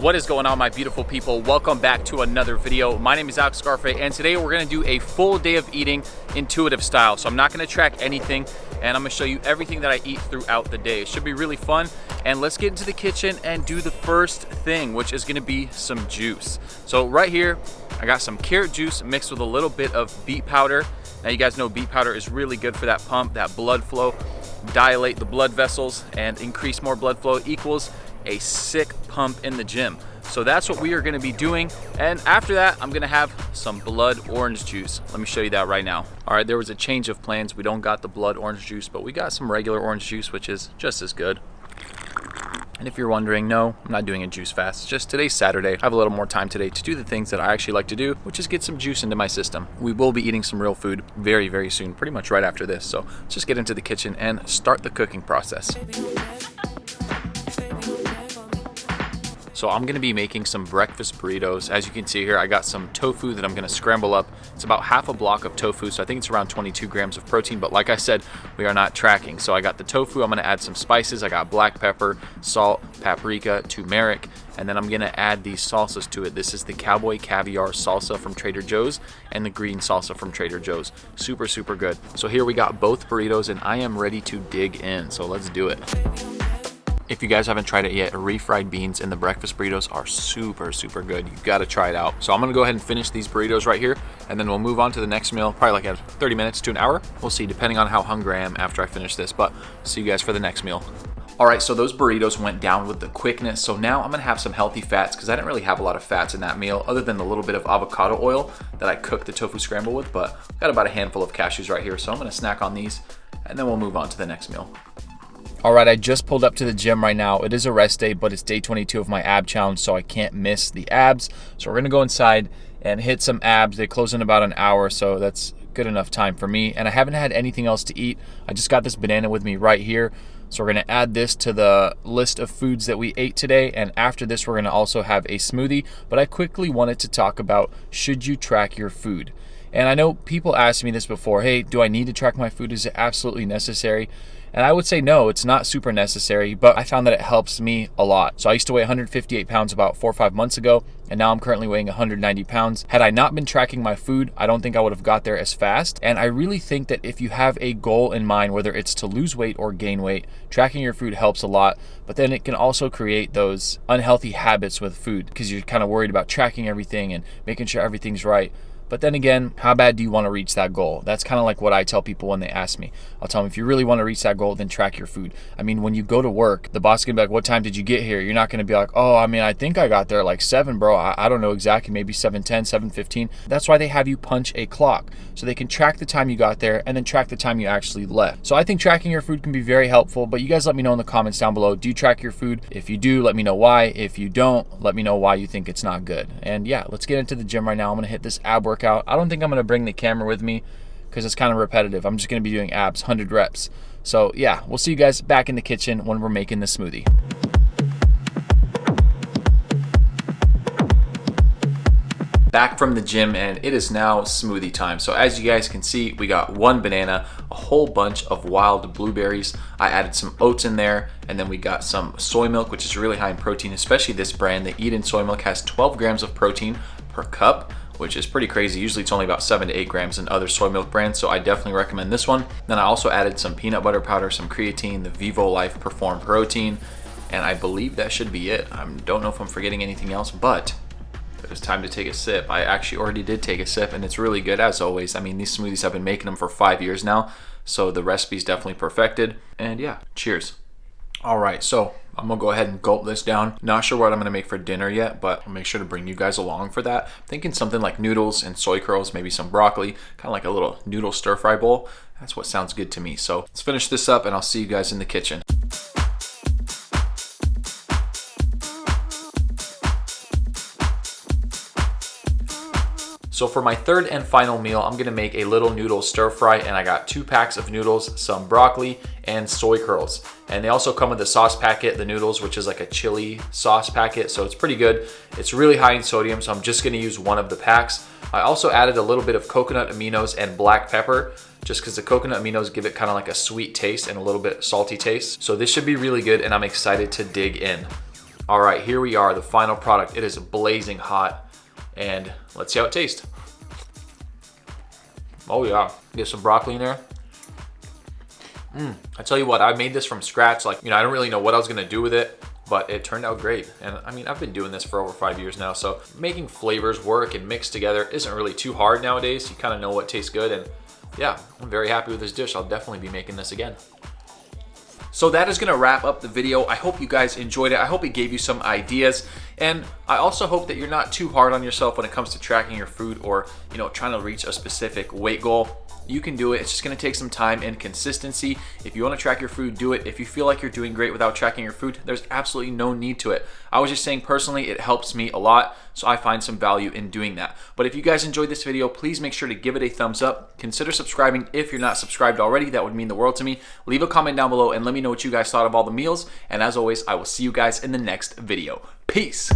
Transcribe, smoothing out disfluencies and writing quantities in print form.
What is going on, my beautiful people? Welcome back to another video. My name is Alex Scarfe, and today we're gonna do a full day of eating intuitive style. So I'm not gonna track anything, and I'm gonna show you everything that I eat throughout the day. It should be really fun, and let's get into the kitchen and do the first thing, which is gonna be some juice. So right here, I got some carrot juice mixed with a little bit of beet powder. Now you guys know beet powder is really good for that pump, that blood flow, dilate the blood vessels, and increase more blood flow equals a sick pump in the gym. So that's what we are going to be doing, and after that I'm going to have some blood orange juice. Let me show you that right now. All right, there was a change of plans. We don't got the blood orange juice, but we got some regular orange juice, which is just as good. And if you're wondering, no, I'm not doing a juice fast. It's just today's Saturday. I have a little more time today to do the things that I actually like to do, which is get some juice into my system. We will be eating some real food very, very soon, pretty much right after this. So let's just get into the kitchen and start the cooking process. So I'm gonna be making some breakfast burritos. As you can see here, I got some tofu that I'm gonna scramble up. It's about half a block of tofu, so I think it's around 22 grams of protein, but like I said, we are not tracking. So I got the tofu, I'm gonna add some spices. I got black pepper, salt, paprika, turmeric, and then I'm gonna add these salsas to it. This is the cowboy caviar salsa from Trader Joe's and the green salsa from Trader Joe's. Super, super good. So here we got both burritos, and I am ready to dig in, so let's do it. If you guys haven't tried it yet, refried beans in the breakfast burritos are super, super good. You gotta try it out. So I'm gonna go ahead and finish these burritos right here, and then we'll move on to the next meal, probably like at 30 minutes to an hour. We'll see, depending on how hungry I am after I finish this, but see you guys for the next meal. All right, so those burritos went down with the quickness. So now I'm gonna have some healthy fats, because I didn't really have a lot of fats in that meal other than the little bit of avocado oil that I cooked the tofu scramble with, but I've got about a handful of cashews right here. So I'm gonna snack on these, and then we'll move on to the next meal. All right, I just pulled up to the gym right now. It is a rest day, but it's day 22 of my ab challenge, so I can't miss the abs. So we're gonna go inside and hit some abs. They close in about an hour, so that's good enough time for me. And I haven't had anything else to eat. I just got this banana with me right here. So we're gonna add this to the list of foods that we ate today. And after this, we're gonna also have a smoothie. But I quickly wanted to talk about, should you track your food? And I know people asked me this before, hey, do I need to track my food? Is it absolutely necessary? And I would say no, it's not super necessary, but I found that it helps me a lot. So I used to weigh 158 pounds about 4 or 5 months ago, and now I'm currently weighing 190 pounds. Had I not been tracking my food, I don't think I would have got there as fast. And I really think that if you have a goal in mind, whether it's to lose weight or gain weight, tracking your food helps a lot. But then it can also create those unhealthy habits with food, because you're kind of worried about tracking everything and making sure everything's right. But then again, how bad do you want to reach that goal? That's kind of like what I tell people when they ask me. I'll tell them, if you really want to reach that goal, then track your food. I mean, when you go to work, the boss can be like, what time did you get here? You're not going to be like, oh, I mean, I think I got there like 7, bro. I don't know exactly, maybe 7:10, 7:15. That's why they have you punch a clock, so they can track the time you got there and then track the time you actually left. So I think tracking your food can be very helpful, but you guys let me know in the comments down below. Do you track your food? If you do, let me know why. If you don't, let me know why you think it's not good. And yeah, let's get into the gym right now. I'm going to hit this ab workout. I don't think I'm going to bring the camera with me because it's kind of repetitive. I'm just going to be doing abs, 100 reps. So yeah, we'll see you guys back in the kitchen when we're making the smoothie. Back from the gym, and it is now smoothie time. So as you guys can see, we got one banana, a whole bunch of wild blueberries. I added some oats in there, and then we got some soy milk, which is really high in protein, especially this brand. The Eden soy milk has 12 grams of protein per cup, which is pretty crazy. Usually it's only about 7 to 8 grams in other soy milk brands, so I definitely recommend this one. Then I also added some peanut butter powder, some creatine, the Vivo Life Perform protein, and I believe that should be it. I don't know if I'm forgetting anything else, but it was time to take a sip. I actually already did take a sip, and it's really good as always. I mean, these smoothies, I've been making them for 5 years now, so the recipe's definitely perfected. And yeah, cheers. All right, so I'm gonna go ahead and gulp this down. Not sure what I'm gonna make for dinner yet, but I'll make sure to bring you guys along for that. I'm thinking something like noodles and soy curls, maybe some broccoli, kind of like a little noodle stir fry bowl. That's what sounds good to me. So let's finish this up, and I'll see you guys in the kitchen. So for my third and final meal, I'm gonna make a little noodle stir fry, and I got 2 packs of noodles, some broccoli, and soy curls. And they also come with a sauce packet, the noodles, which is like a chili sauce packet, so it's pretty good. It's really high in sodium, so I'm just gonna use one of the packs. I also added a little bit of coconut aminos and black pepper, just because the coconut aminos give it kind of like a sweet taste and a little bit salty taste. So this should be really good, and I'm excited to dig in. All right, here we are, the final product. It is blazing hot, and let's see how it tastes. Oh yeah, get some broccoli in there. I tell you what, I made this from scratch. Like, I don't really know what I was gonna do with it, but it turned out great. And I mean, I've been doing this for over 5 years now, so making flavors work and mix together isn't really too hard nowadays. You kind of know what tastes good, and yeah, I'm very happy with this dish. I'll definitely be making this again. So that is gonna wrap up the video. I hope you guys enjoyed it. I hope it gave you some ideas. And I also hope that you're not too hard on yourself when it comes to tracking your food or, trying to reach a specific weight goal. You can do it. It's just gonna take some time and consistency. If you wanna track your food, do it. If you feel like you're doing great without tracking your food, there's absolutely no need to it. I was just saying personally, it helps me a lot, so I find some value in doing that. But if you guys enjoyed this video, please make sure to give it a thumbs up. Consider subscribing if you're not subscribed already. That would mean the world to me. Leave a comment down below and let me know what you guys thought of all the meals. And as always, I will see you guys in the next video. Peace.